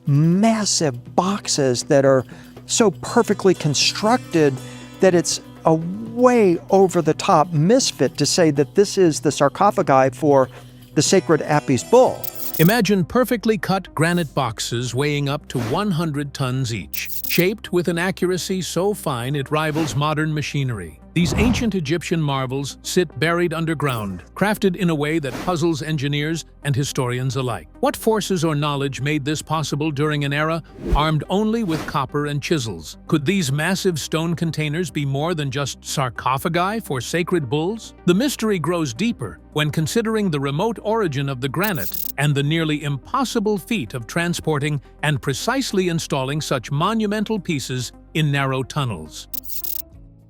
massive boxes that are so perfectly constructed that it's a way over the top misfit to say that this is the sarcophagi for the sacred Apis bull. Imagine perfectly cut granite boxes weighing up to 100 tons each, shaped with an accuracy so fine it rivals modern machinery. These ancient Egyptian marvels sit buried underground, crafted in a way that puzzles engineers and historians alike. What forces or knowledge made this possible during an era armed only with copper and chisels? Could these massive stone containers be more than just sarcophagi for sacred bulls? The mystery grows deeper when considering the remote origin of the granite and the nearly impossible feat of transporting and precisely installing such monumental pieces in narrow tunnels.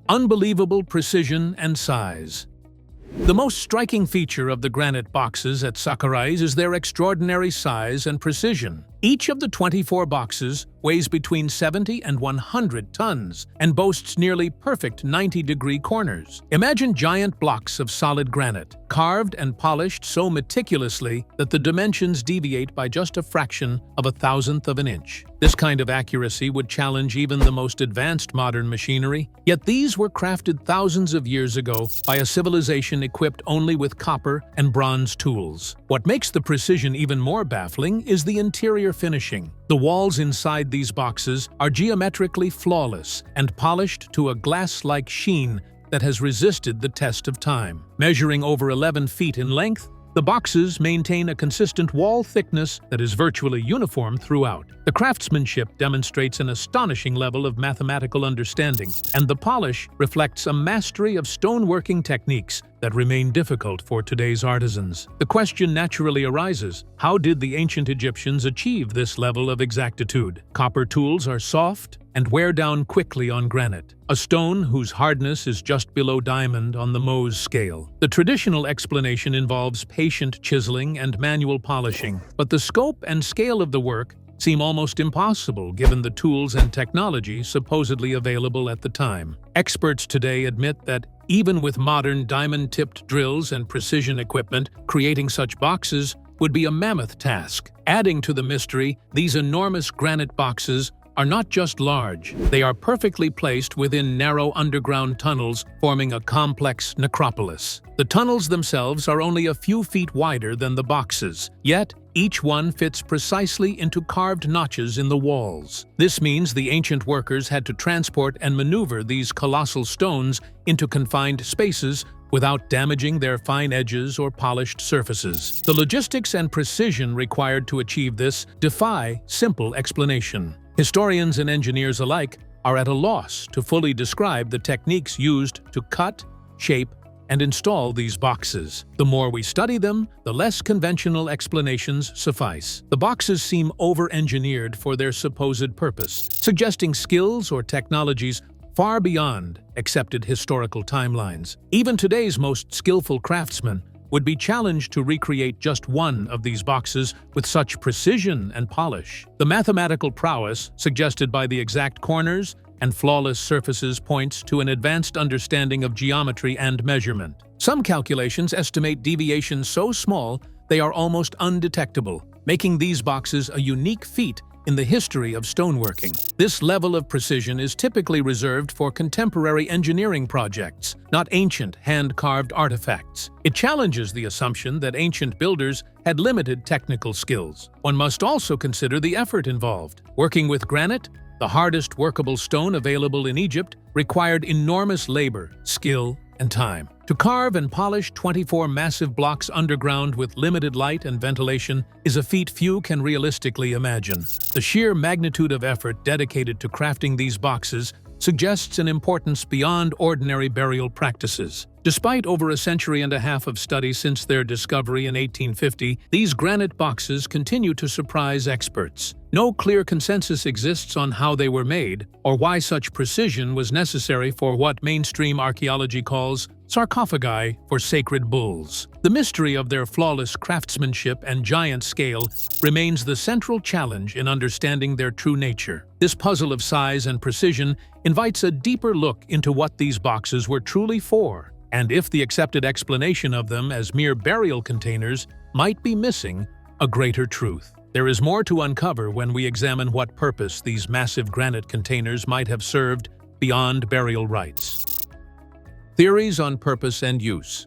Unbelievable precision and size. The most striking feature of the granite boxes at Sakara is their extraordinary size and precision. Each of the 24 boxes weighs between 70 and 100 tons and boasts nearly perfect 90-degree corners. Imagine giant blocks of solid granite, carved and polished so meticulously that the dimensions deviate by just a fraction of a thousandth of an inch. This kind of accuracy would challenge even the most advanced modern machinery, yet these were crafted thousands of years ago by a civilization equipped only with copper and bronze tools. What makes the precision even more baffling is the interior finishing. The walls inside these boxes are geometrically flawless and polished to a glass-like sheen that has resisted the test of time. Measuring over 11 feet in length, the boxes maintain a consistent wall thickness that is virtually uniform throughout. The craftsmanship demonstrates an astonishing level of mathematical understanding, and the polish reflects a mastery of stoneworking techniques that remain difficult for today's artisans. The question naturally arises, how did the ancient Egyptians achieve this level of exactitude? Copper tools are soft and wear down quickly on granite, a stone whose hardness is just below diamond on the Mohs scale. The traditional explanation involves patient chiseling and manual polishing, but the scope and scale of the work seem almost impossible given the tools and technology supposedly available at the time. Experts today admit that even with modern diamond-tipped drills and precision equipment, creating such boxes would be a mammoth task. Adding to the mystery, these enormous granite boxes are not just large, they are perfectly placed within narrow underground tunnels forming a complex necropolis. The tunnels themselves are only a few feet wider than the boxes, yet each one fits precisely into carved notches in the walls. This means the ancient workers had to transport and maneuver these colossal stones into confined spaces without damaging their fine edges or polished surfaces. The logistics and precision required to achieve this defy simple explanation. Historians and engineers alike are at a loss to fully describe the techniques used to cut, shape, and install these boxes. The more we study them, the less conventional explanations suffice. The boxes seem over-engineered for their supposed purpose, suggesting skills or technologies far beyond accepted historical timelines. Even today's most skillful craftsmen would be challenged to recreate just one of these boxes with such precision and polish. The mathematical prowess suggested by the exact corners and flawless surfaces points to an advanced understanding of geometry and measurement. Some calculations estimate deviations so small they are almost undetectable, making these boxes a unique feat in the history of stoneworking. This level of precision is typically reserved for contemporary engineering projects, not ancient hand-carved artifacts. It challenges the assumption that ancient builders had limited technical skills. One must also consider the effort involved. Working with granite, the hardest workable stone available in Egypt, required enormous labor, skill, and time. To carve and polish 24 massive blocks underground with limited light and ventilation is a feat few can realistically imagine. The sheer magnitude of effort dedicated to crafting these boxes suggests an importance beyond ordinary burial practices. Despite over a century and a half of study since their discovery in 1850, these granite boxes continue to surprise experts. No clear consensus exists on how they were made or why such precision was necessary for what mainstream archaeology calls sarcophagi for sacred bulls. The mystery of their flawless craftsmanship and giant scale remains the central challenge in understanding their true nature. This puzzle of size and precision invites a deeper look into what these boxes were truly for, and if the accepted explanation of them as mere burial containers might be missing a greater truth. There is more to uncover when we examine what purpose these massive granite containers might have served beyond burial rites. Theories on purpose and use.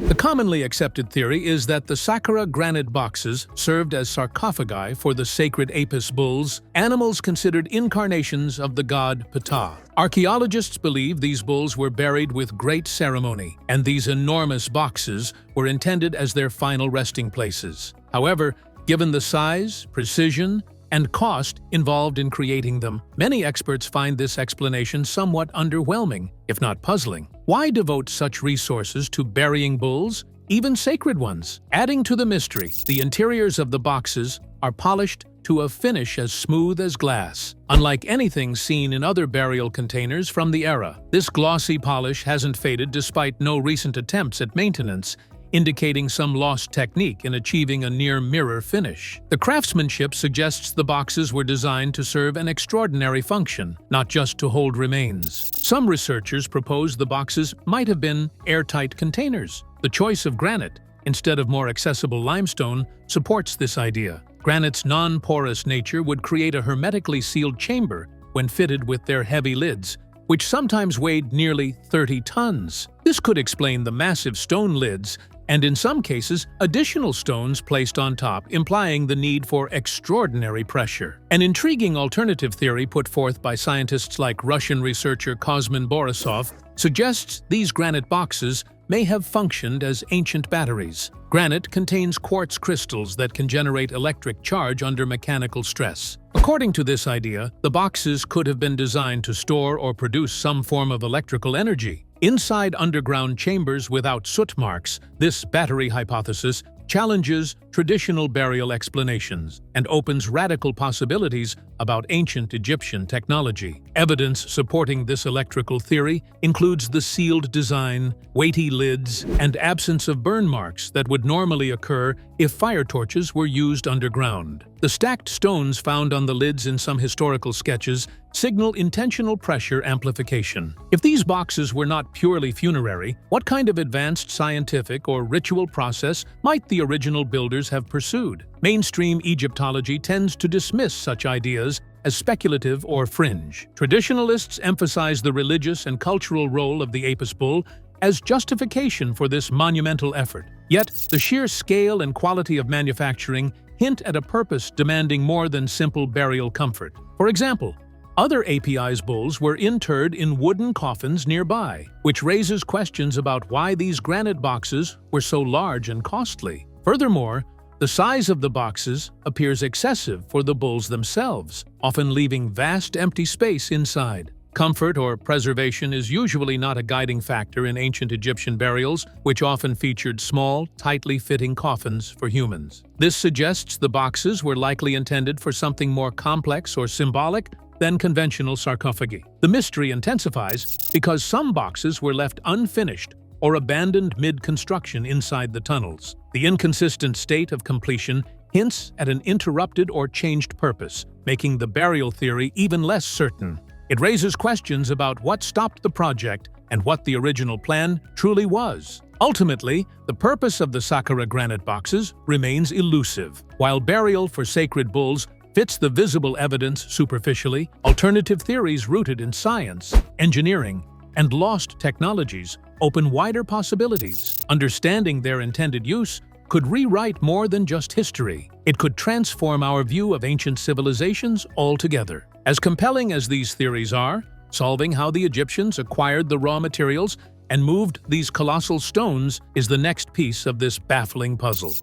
The commonly accepted theory is that the Sakara granite boxes served as sarcophagi for the sacred Apis bulls, animals considered incarnations of the god Ptah. Archaeologists believe these bulls were buried with great ceremony, and these enormous boxes were intended as their final resting places. However, given the size, precision, and cost involved in creating them, many experts find this explanation somewhat underwhelming, if not puzzling. Why devote such resources to burying bulls, even sacred ones? Adding to the mystery, the interiors of the boxes are polished to a finish as smooth as glass. Unlike anything seen in other burial containers from the era, this glossy polish hasn't faded despite no recent attempts at maintenance, indicating some lost technique in achieving a near-mirror finish. The craftsmanship suggests the boxes were designed to serve an extraordinary function, not just to hold remains. Some researchers propose the boxes might have been airtight containers. The choice of granite, instead of more accessible limestone, supports this idea. Granite's non-porous nature would create a hermetically sealed chamber when fitted with their heavy lids, which sometimes weighed nearly 30 tons. This could explain the massive stone lids, and in some cases, additional stones placed on top, implying the need for extraordinary pressure. An intriguing alternative theory put forth by scientists like Russian researcher Kozmin Borisov suggests these granite boxes may have functioned as ancient batteries. Granite contains quartz crystals that can generate electric charge under mechanical stress. According to this idea, the boxes could have been designed to store or produce some form of electrical energy. Inside underground chambers without soot marks, this battery hypothesis challenges traditional burial explanations and opens radical possibilities about ancient Egyptian technology. Evidence supporting this electrical theory includes the sealed design, weighty lids, and absence of burn marks that would normally occur if fire torches were used underground. The stacked stones found on the lids in some historical sketches signal intentional pressure amplification. If these boxes were not purely funerary, what kind of advanced scientific or ritual process might the original builders have pursued? Mainstream Egyptology tends to dismiss such ideas as speculative or fringe. Traditionalists emphasize the religious and cultural role of the Apis bull as justification for this monumental effort. Yet, the sheer scale and quality of manufacturing hint at a purpose demanding more than simple burial comfort. For example, other Apis bulls were interred in wooden coffins nearby, which raises questions about why these granite boxes were so large and costly. Furthermore, the size of the boxes appears excessive for the bulls themselves, often leaving vast empty space inside. Comfort or preservation is usually not a guiding factor in ancient Egyptian burials, which often featured small, tightly fitting coffins for humans. This suggests the boxes were likely intended for something more complex or symbolic than conventional sarcophagi. The mystery intensifies because some boxes were left unfinished or abandoned mid-construction inside the tunnels. The inconsistent state of completion hints at an interrupted or changed purpose, making the burial theory even less certain. It raises questions about what stopped the project and what the original plan truly was. Ultimately, the purpose of the Sakara granite boxes remains elusive. While burial for sacred bulls fits the visible evidence superficially, alternative theories rooted in science, engineering, and lost technologies open wider possibilities. Understanding their intended use could rewrite more than just history. It could transform our view of ancient civilizations altogether. As compelling as these theories are, solving how the Egyptians acquired the raw materials and moved these colossal stones is the next piece of this baffling puzzle.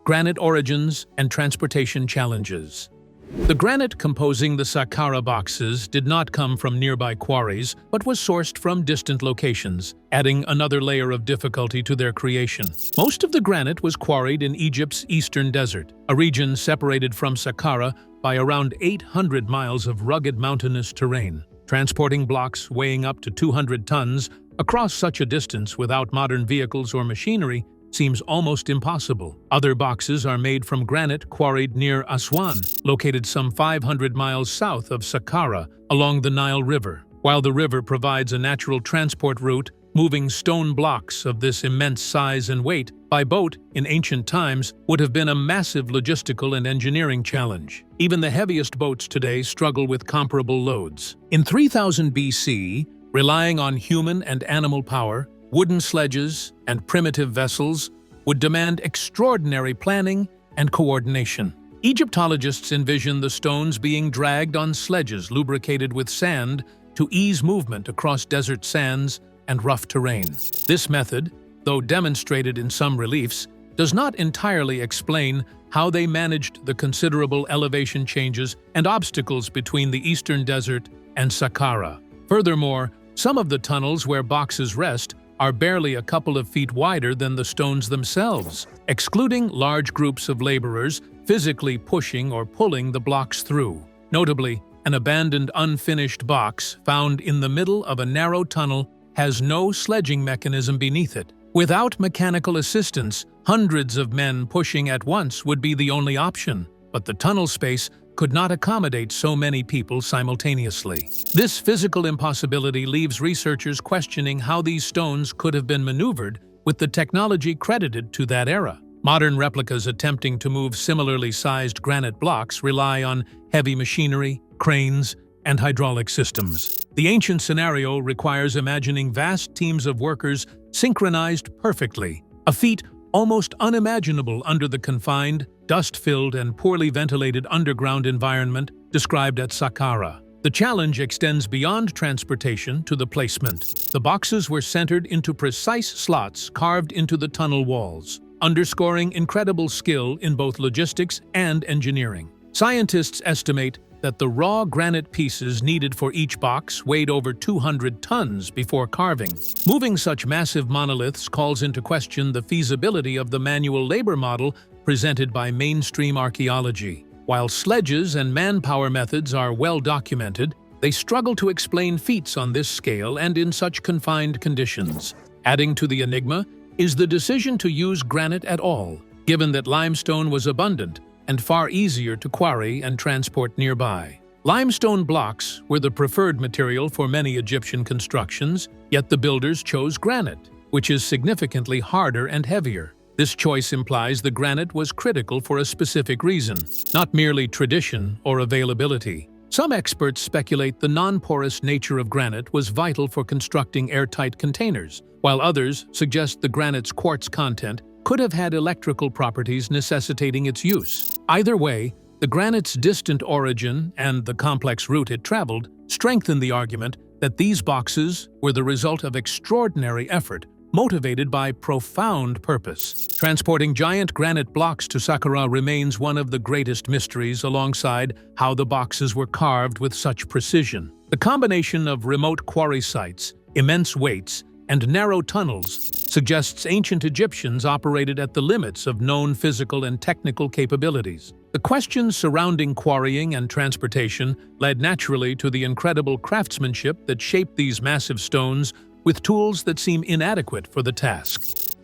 Granite origins and transportation challenges. The granite composing the Sakara boxes did not come from nearby quarries, but was sourced from distant locations, adding another layer of difficulty to their creation. Most of the granite was quarried in Egypt's eastern desert, a region separated from Sakara by around 800 miles of rugged mountainous terrain. Transporting blocks weighing up to 200 tons across such a distance without modern vehicles or machinery seems almost impossible. Other boxes are made from granite quarried near Aswan, located some 500 miles south of Sakara along the Nile River. While the river provides a natural transport route, moving stone blocks of this immense size and weight by boat in ancient times would have been a massive logistical and engineering challenge. Even the heaviest boats today struggle with comparable loads. In 3000 BC, relying on human and animal power, wooden sledges and primitive vessels would demand extraordinary planning and coordination. Egyptologists envision the stones being dragged on sledges lubricated with sand to ease movement across desert sands and rough terrain. This method, though demonstrated in some reliefs, does not entirely explain how they managed the considerable elevation changes and obstacles between the eastern desert and Sakara. Furthermore, some of the tunnels where boxes rest are barely a couple of feet wider than the stones themselves, excluding large groups of laborers physically pushing or pulling the blocks through. Notably, an abandoned unfinished box found in the middle of a narrow tunnel has no sledging mechanism beneath it. Without mechanical assistance, hundreds of men pushing at once would be the only option, but the tunnel space could not accommodate so many people simultaneously. This physical impossibility leaves researchers questioning how these stones could have been maneuvered with the technology credited to that era. Modern replicas attempting to move similarly sized granite blocks rely on heavy machinery, cranes, and hydraulic systems. The ancient scenario requires imagining vast teams of workers synchronized perfectly, a feat almost unimaginable under the confined, dust-filled, and poorly ventilated underground environment described at Sakara. The challenge extends beyond transportation to the placement. The boxes were centered into precise slots carved into the tunnel walls, underscoring incredible skill in both logistics and engineering. Scientists estimate that the raw granite pieces needed for each box weighed over 200 tons before carving. Moving such massive monoliths calls into question the feasibility of the manual labor model presented by mainstream archaeology. While sledges and manpower methods are well documented, they struggle to explain feats on this scale and in such confined conditions. Adding to the enigma is the decision to use granite at all, given that limestone was abundant and far easier to quarry and transport nearby. Limestone blocks were the preferred material for many Egyptian constructions, yet the builders chose granite, which is significantly harder and heavier. This choice implies the granite was critical for a specific reason, not merely tradition or availability. Some experts speculate the non-porous nature of granite was vital for constructing airtight containers, while others suggest the granite's quartz content could have had electrical properties necessitating its use. Either way, the granite's distant origin and the complex route it traveled strengthen the argument that these boxes were the result of extraordinary effort motivated by profound purpose. Transporting giant granite blocks to Sakara remains one of the greatest mysteries, alongside how the boxes were carved with such precision. The combination of remote quarry sites, immense weights, and narrow tunnels suggests ancient Egyptians operated at the limits of known physical and technical capabilities. The questions surrounding quarrying and transportation led naturally to the incredible craftsmanship that shaped these massive stones with tools that seem inadequate for the task.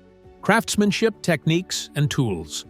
Craftsmanship, techniques, and tools.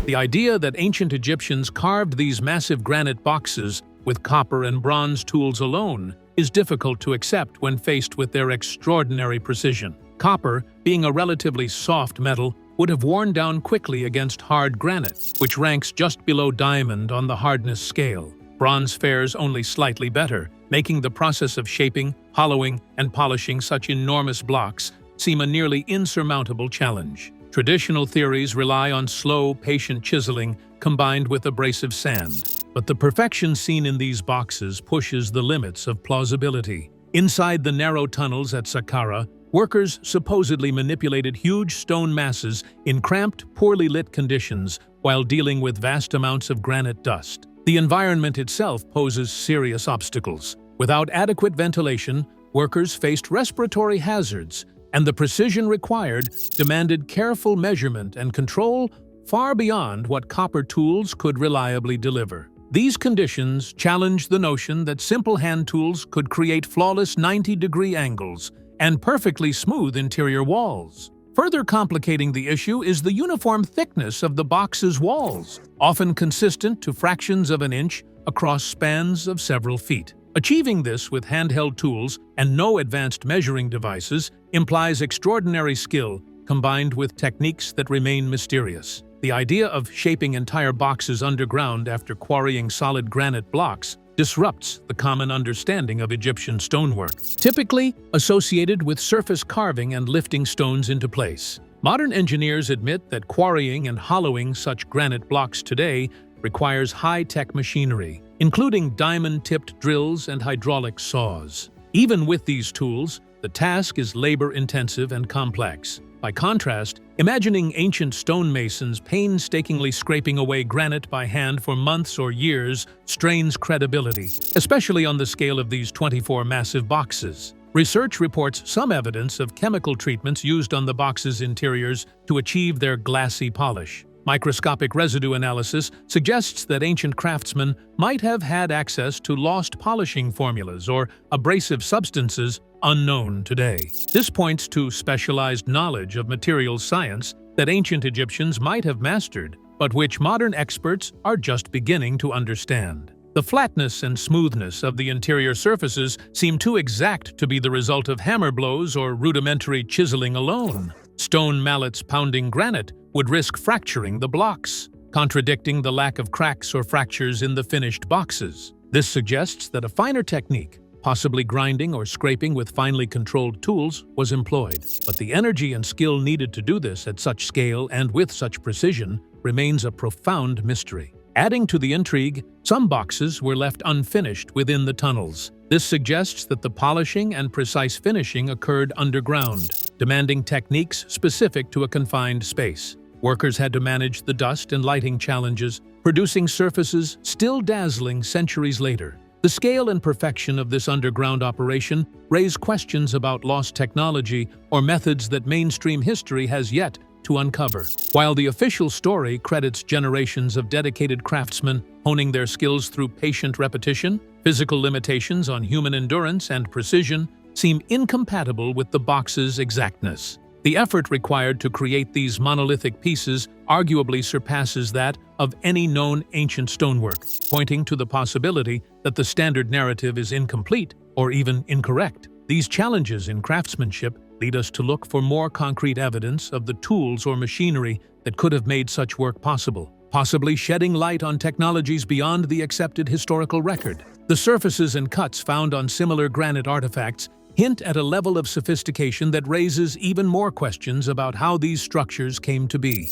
The idea that ancient Egyptians carved these massive granite boxes with copper and bronze tools alone is difficult to accept when faced with their extraordinary precision. Copper, being a relatively soft metal, would have worn down quickly against hard granite, which ranks just below diamond on the hardness scale. Bronze fares only slightly better, making the process of shaping, hollowing, and polishing such enormous blocks seem a nearly insurmountable challenge. Traditional theories rely on slow, patient chiseling combined with abrasive sand, but the perfection seen in these boxes pushes the limits of plausibility. Inside the narrow tunnels at Sakara, workers supposedly manipulated huge stone masses in cramped, poorly lit conditions while dealing with vast amounts of granite dust. The environment itself poses serious obstacles. Without adequate ventilation, workers faced respiratory hazards, and the precision required demanded careful measurement and control far beyond what copper tools could reliably deliver. These conditions challenge the notion that simple hand tools could create flawless 90-degree angles and perfectly smooth interior walls. Further complicating the issue is the uniform thickness of the box's walls, often consistent to fractions of an inch across spans of several feet. Achieving this with handheld tools and no advanced measuring devices implies extraordinary skill combined with techniques that remain mysterious. The idea of shaping entire boxes underground after quarrying solid granite blocks disrupts the common understanding of Egyptian stonework, typically associated with surface carving and lifting stones into place. Modern engineers admit that quarrying and hollowing such granite blocks today requires high-tech machinery, including diamond-tipped drills and hydraulic saws. Even with these tools, the task is labor-intensive and complex. By contrast, imagining ancient stonemasons painstakingly scraping away granite by hand for months or years strains credibility, especially on the scale of these 24 massive boxes. Research reports some evidence of chemical treatments used on the boxes' interiors to achieve their glassy polish. Microscopic residue analysis suggests that ancient craftsmen might have had access to lost polishing formulas or abrasive substances unknown today. This points to specialized knowledge of materials science that ancient Egyptians might have mastered, but which modern experts are just beginning to understand. The flatness and smoothness of the interior surfaces seem too exact to be the result of hammer blows or rudimentary chiseling alone. Stone mallets pounding granite would risk fracturing the blocks, contradicting the lack of cracks or fractures in the finished boxes. This suggests that a finer technique, possibly grinding or scraping with finely controlled tools, was employed. But the energy and skill needed to do this at such scale and with such precision remains a profound mystery. Adding to the intrigue, some boxes were left unfinished within the tunnels. This suggests that the polishing and precise finishing occurred underground, demanding techniques specific to a confined space. Workers had to manage the dust and lighting challenges, producing surfaces still dazzling centuries later. The scale and perfection of this underground operation raise questions about lost technology or methods that mainstream history has yet to uncover. While the official story credits generations of dedicated craftsmen honing their skills through patient repetition, physical limitations on human endurance and precision seem incompatible with the box's exactness. The effort required to create these monolithic pieces arguably surpasses that of any known ancient stonework, pointing to the possibility that the standard narrative is incomplete or even incorrect. These challenges in craftsmanship lead us to look for more concrete evidence of the tools or machinery that could have made such work possible, possibly shedding light on technologies beyond the accepted historical record. The surfaces and cuts found on similar granite artifacts hint at a level of sophistication that raises even more questions about how these structures came to be.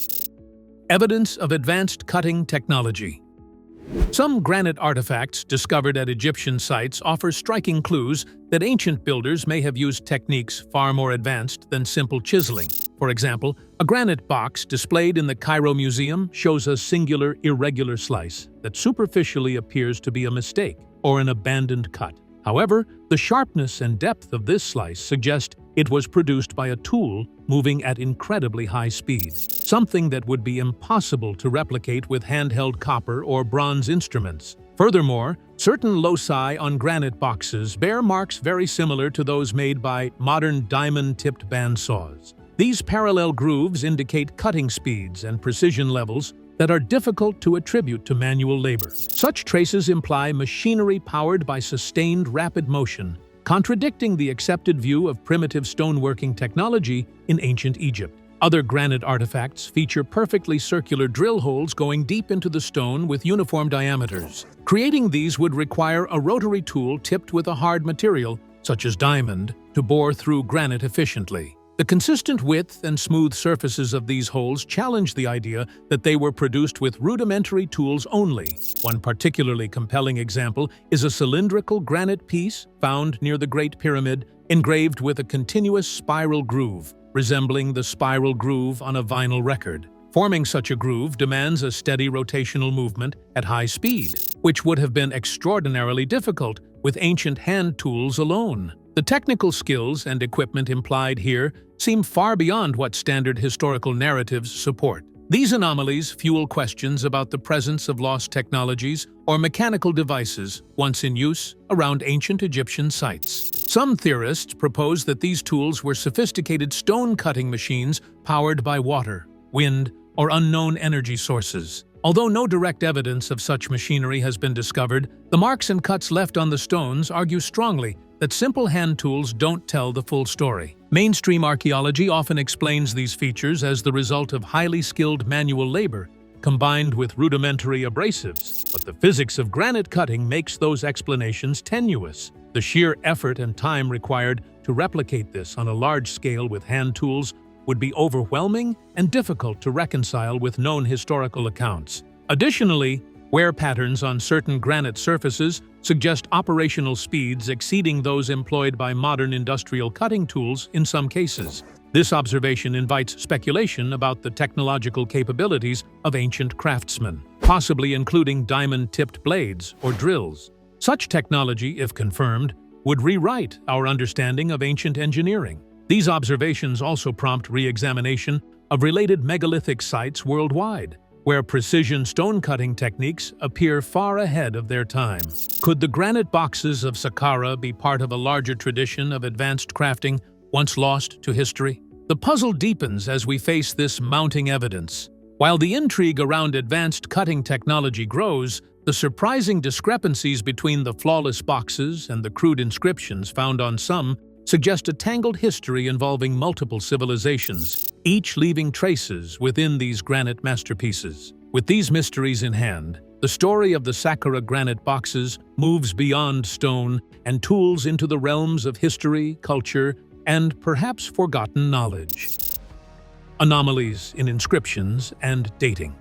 Evidence of advanced cutting technology. Some granite artifacts discovered at Egyptian sites offer striking clues that ancient builders may have used techniques far more advanced than simple chiseling. For example, a granite box displayed in the Cairo Museum shows a singular, irregular slice that superficially appears to be a mistake or an abandoned cut. However, the sharpness and depth of this slice suggest it was produced by a tool moving at incredibly high speed, something that would be impossible to replicate with handheld copper or bronze instruments. Furthermore, certain loci on granite boxes bear marks very similar to those made by modern diamond-tipped bandsaws. These parallel grooves indicate cutting speeds and precision levels that are difficult to attribute to manual labor. Such traces imply machinery powered by sustained rapid motion, contradicting the accepted view of primitive stoneworking technology in ancient Egypt. Other granite artifacts feature perfectly circular drill holes going deep into the stone with uniform diameters. Creating these would require a rotary tool tipped with a hard material, such as diamond, to bore through granite efficiently. The consistent width and smooth surfaces of these holes challenge the idea that they were produced with rudimentary tools only. One particularly compelling example is a cylindrical granite piece found near the Great Pyramid, engraved with a continuous spiral groove, resembling the spiral groove on a vinyl record. Forming such a groove demands a steady rotational movement at high speed, which would have been extraordinarily difficult with ancient hand tools alone. The technical skills and equipment implied here seem far beyond what standard historical narratives support. These anomalies fuel questions about the presence of lost technologies or mechanical devices once in use around ancient Egyptian sites. Some theorists propose that these tools were sophisticated stone-cutting machines powered by water, wind, or unknown energy sources. Although no direct evidence of such machinery has been discovered, the marks and cuts left on the stones argue strongly that simple hand tools don't tell the full story. Mainstream archaeology often explains these features as the result of highly skilled manual labor combined with rudimentary abrasives, but the physics of granite cutting makes those explanations tenuous. The sheer effort and time required to replicate this on a large scale with hand tools would be overwhelming and difficult to reconcile with known historical accounts. Additionally, wear patterns on certain granite surfaces suggest operational speeds exceeding those employed by modern industrial cutting tools in some cases. This observation invites speculation about the technological capabilities of ancient craftsmen, possibly including diamond-tipped blades or drills. Such technology, if confirmed, would rewrite our understanding of ancient engineering. These observations also prompt re-examination of related megalithic sites worldwide, where precision stone-cutting techniques appear far ahead of their time. Could the granite boxes of Sakara be part of a larger tradition of advanced crafting once lost to history? The puzzle deepens as we face this mounting evidence. While the intrigue around advanced cutting technology grows, the surprising discrepancies between the flawless boxes and the crude inscriptions found on some suggest a tangled history involving multiple civilizations, each leaving traces within these granite masterpieces. With these mysteries in hand, the story of the Sakara granite boxes moves beyond stone and tools into the realms of history, culture, and perhaps forgotten knowledge. Anomalies in inscriptions and dating.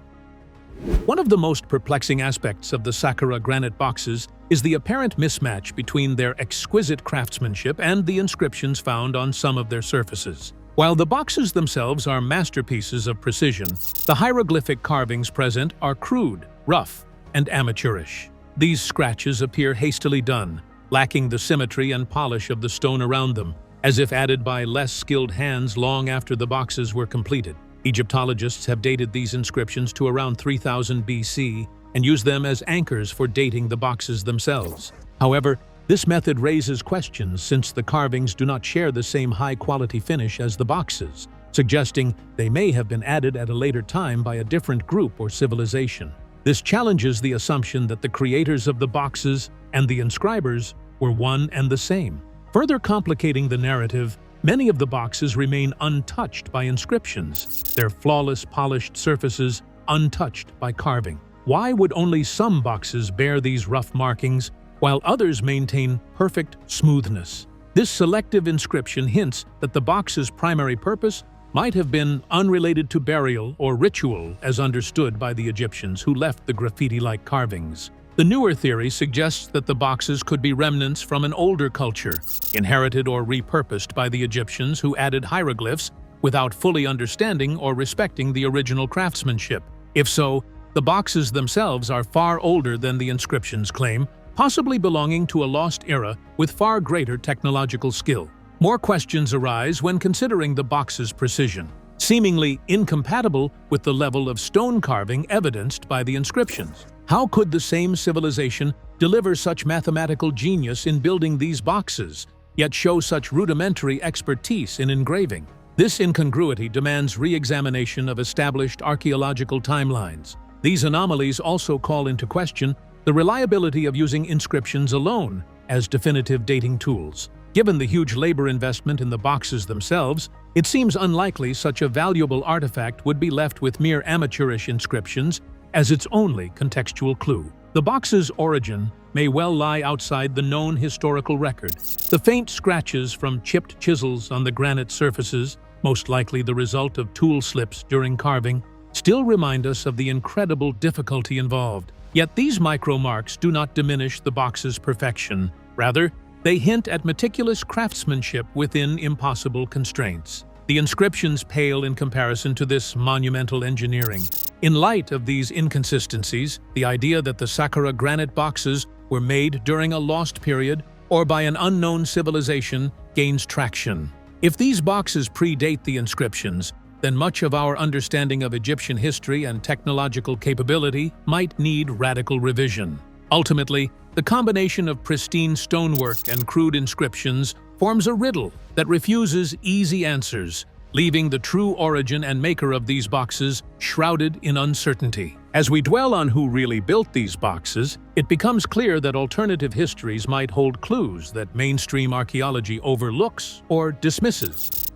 One of the most perplexing aspects of the Sakara granite boxes is the apparent mismatch between their exquisite craftsmanship and the inscriptions found on some of their surfaces. While the boxes themselves are masterpieces of precision, the hieroglyphic carvings present are crude, rough, and amateurish. These scratches appear hastily done, lacking the symmetry and polish of the stone around them, as if added by less skilled hands long after the boxes were completed. Egyptologists have dated these inscriptions to around 3000 BC and use them as anchors for dating the boxes themselves. However, this method raises questions since the carvings do not share the same high-quality finish as the boxes, suggesting they may have been added at a later time by a different group or civilization. This challenges the assumption that the creators of the boxes and the inscribers were one and the same. Further complicating the narrative, many of the boxes remain untouched by inscriptions, their flawless polished surfaces untouched by carving. Why would only some boxes bear these rough markings, while others maintain perfect smoothness? This selective inscription hints that the box's primary purpose might have been unrelated to burial or ritual as understood by the Egyptians who left the graffiti-like carvings. The newer theory suggests that the boxes could be remnants from an older culture, inherited or repurposed by the Egyptians who added hieroglyphs without fully understanding or respecting the original craftsmanship. If so, the boxes themselves are far older than the inscriptions claim, possibly belonging to a lost era with far greater technological skill. More questions arise when considering the box's precision, seemingly incompatible with the level of stone carving evidenced by the inscriptions. How could the same civilization deliver such mathematical genius in building these boxes, yet show such rudimentary expertise in engraving? This incongruity demands re-examination of established archaeological timelines. These anomalies also call into question the reliability of using inscriptions alone as definitive dating tools. Given the huge labor investment in the boxes themselves, it seems unlikely such a valuable artifact would be left with mere amateurish inscriptions as its only contextual clue. The box's origin may well lie outside the known historical record. The faint scratches from chipped chisels on the granite surfaces, most likely the result of tool slips during carving, still remind us of the incredible difficulty involved. Yet these micro-marks do not diminish the box's perfection. Rather, they hint at meticulous craftsmanship within impossible constraints. The inscriptions pale in comparison to this monumental engineering. In light of these inconsistencies, the idea that the Sakara granite boxes were made during a lost period or by an unknown civilization gains traction. If these boxes predate the inscriptions, then much of our understanding of Egyptian history and technological capability might need radical revision. Ultimately, the combination of pristine stonework and crude inscriptions forms a riddle that refuses easy answers, leaving the true origin and maker of these boxes shrouded in uncertainty. As we dwell on who really built these boxes, it becomes clear that alternative histories might hold clues that mainstream archaeology overlooks or dismisses.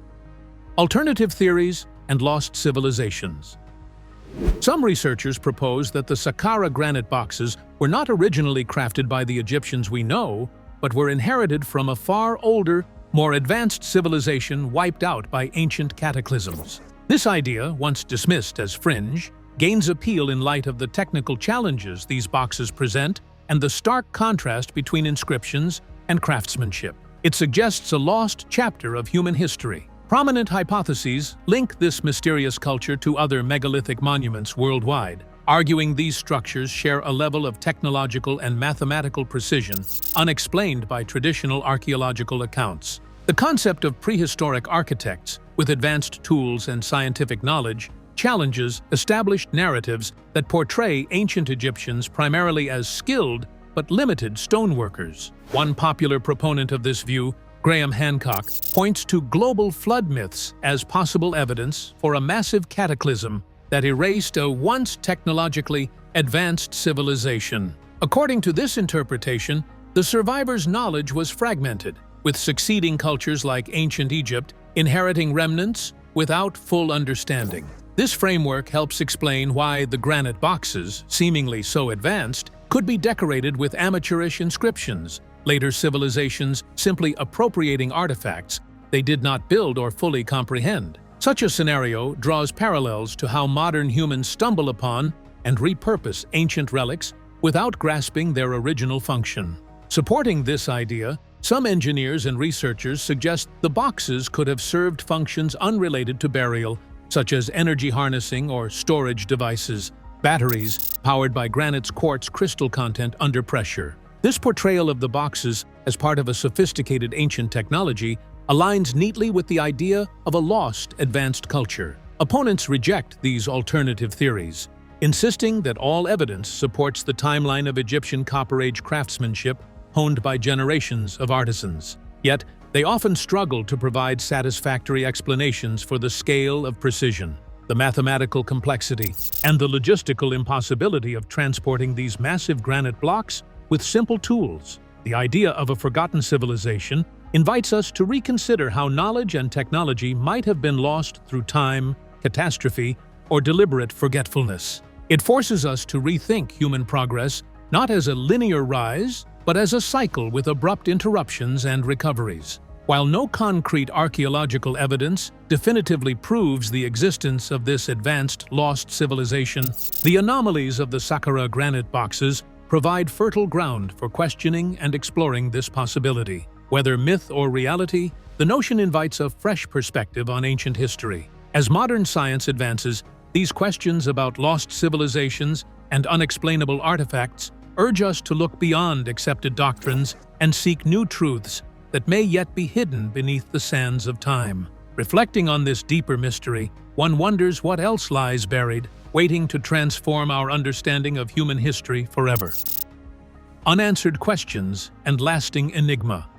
Alternative theories and lost civilizations. Some researchers propose that the Sakara granite boxes were not originally crafted by the Egyptians we know, but were inherited from a far older, more advanced civilization wiped out by ancient cataclysms. This idea, once dismissed as fringe, gains appeal in light of the technical challenges these boxes present and the stark contrast between inscriptions and craftsmanship. It suggests a lost chapter of human history. Prominent hypotheses link this mysterious culture to other megalithic monuments worldwide, arguing these structures share a level of technological and mathematical precision unexplained by traditional archaeological accounts. The concept of prehistoric architects, with advanced tools and scientific knowledge, challenges established narratives that portray ancient Egyptians primarily as skilled but limited stoneworkers. One popular proponent of this view, Graham Hancock, points to global flood myths as possible evidence for a massive cataclysm that erased a once technologically advanced civilization. According to this interpretation, the survivors' knowledge was fragmented, with succeeding cultures like ancient Egypt inheriting remnants without full understanding. This framework helps explain why the granite boxes, seemingly so advanced, could be decorated with amateurish inscriptions, later civilizations simply appropriating artifacts they did not build or fully comprehend. Such a scenario draws parallels to how modern humans stumble upon and repurpose ancient relics without grasping their original function. Supporting this idea, some engineers and researchers suggest the boxes could have served functions unrelated to burial, such as energy harnessing or storage devices, batteries powered by granite's quartz crystal content under pressure. This portrayal of the boxes as part of a sophisticated ancient technology aligns neatly with the idea of a lost advanced culture. Opponents reject these alternative theories, insisting that all evidence supports the timeline of Egyptian Copper Age craftsmanship honed by generations of artisans. Yet, they often struggle to provide satisfactory explanations for the scale of precision, the mathematical complexity, and the logistical impossibility of transporting these massive granite blocks with simple tools. The idea of a forgotten civilization invites us to reconsider how knowledge and technology might have been lost through time, catastrophe, or deliberate forgetfulness. It forces us to rethink human progress not as a linear rise, but as a cycle with abrupt interruptions and recoveries. While no concrete archaeological evidence definitively proves the existence of this advanced lost civilization, the anomalies of the Sakara granite boxes provide fertile ground for questioning and exploring this possibility. Whether myth or reality, the notion invites a fresh perspective on ancient history. As modern science advances, these questions about lost civilizations and unexplainable artifacts urge us to look beyond accepted doctrines and seek new truths that may yet be hidden beneath the sands of time. Reflecting on this deeper mystery, one wonders what else lies buried, waiting to transform our understanding of human history forever. Unanswered questions and lasting enigma.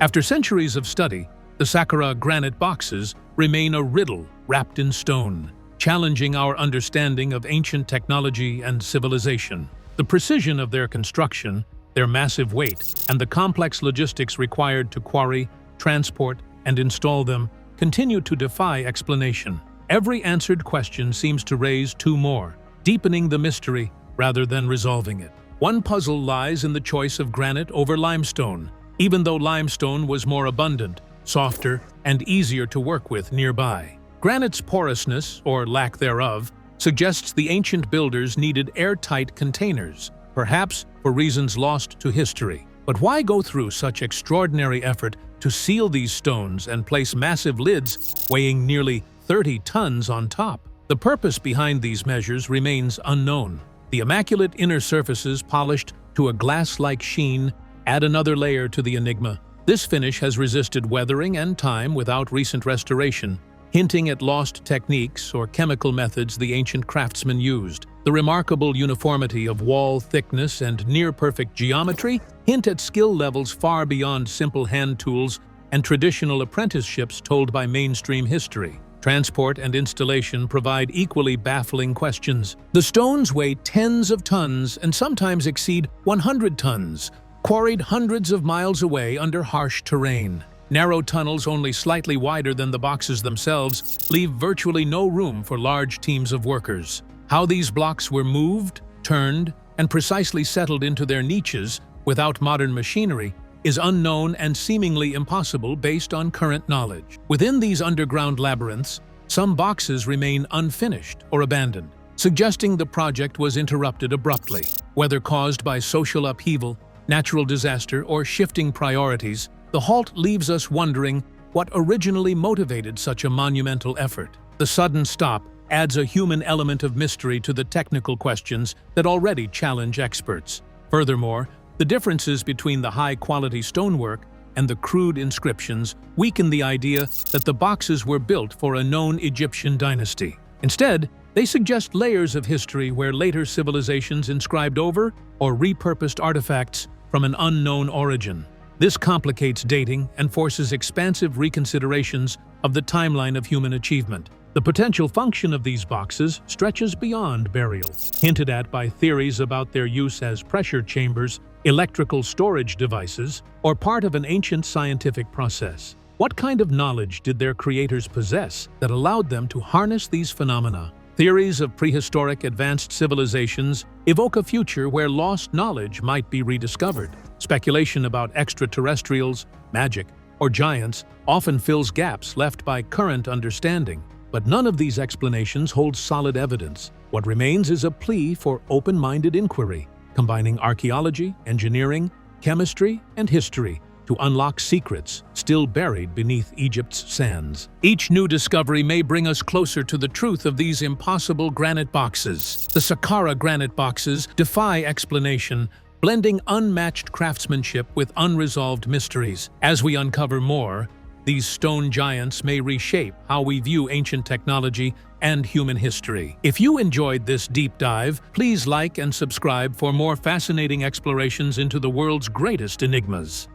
After centuries of study, the Sakara granite boxes remain a riddle wrapped in stone, challenging our understanding of ancient technology and civilization. The precision of their construction, their massive weight, and the complex logistics required to quarry, transport, and install them continue to defy explanation. Every answered question seems to raise two more, deepening the mystery rather than resolving it. One puzzle lies in the choice of granite over limestone, even though limestone was more abundant, softer, and easier to work with nearby. Granite's porousness, or lack thereof, suggests the ancient builders needed airtight containers, perhaps for reasons lost to history. But why go through such extraordinary effort to seal these stones and place massive lids weighing nearly 30 tons on top? The purpose behind these measures remains unknown. The immaculate inner surfaces polished to a glass-like sheen add another layer to the enigma. This finish has resisted weathering and time without recent restoration, hinting at lost techniques or chemical methods the ancient craftsmen used. The remarkable uniformity of wall thickness and near-perfect geometry hint at skill levels far beyond simple hand tools and traditional apprenticeships told by mainstream history. Transport and installation provide equally baffling questions. The stones weigh tens of tons and sometimes exceed 100 tons, quarried hundreds of miles away under harsh terrain. Narrow tunnels only slightly wider than the boxes themselves leave virtually no room for large teams of workers. How these blocks were moved, turned, and precisely settled into their niches without modern machinery is unknown and seemingly impossible based on current knowledge. Within these underground labyrinths, some boxes remain unfinished or abandoned, suggesting the project was interrupted abruptly. Whether caused by social upheaval, natural disaster, or shifting priorities, the halt leaves us wondering what originally motivated such a monumental effort. The sudden stop adds a human element of mystery to the technical questions that already challenge experts. Furthermore, the differences between the high-quality stonework and the crude inscriptions weaken the idea that the boxes were built for a known Egyptian dynasty. Instead, they suggest layers of history where later civilizations inscribed over or repurposed artifacts from an unknown origin. This complicates dating and forces expansive reconsiderations of the timeline of human achievement. The potential function of these boxes stretches beyond burial, hinted at by theories about their use as pressure chambers, electrical storage devices, or part of an ancient scientific process. What kind of knowledge did their creators possess that allowed them to harness these phenomena? Theories of prehistoric advanced civilizations evoke a future where lost knowledge might be rediscovered. Speculation about extraterrestrials, magic, or giants often fills gaps left by current understanding. But none of these explanations holds solid evidence. What remains is a plea for open-minded inquiry, combining archaeology, engineering, chemistry, and history to unlock secrets still buried beneath Egypt's sands. Each new discovery may bring us closer to the truth of these impossible granite boxes. The Sakara granite boxes defy explanation, blending unmatched craftsmanship with unresolved mysteries. As we uncover more, these stone giants may reshape how we view ancient technology and human history. If you enjoyed this deep dive, please like and subscribe for more fascinating explorations into the world's greatest enigmas.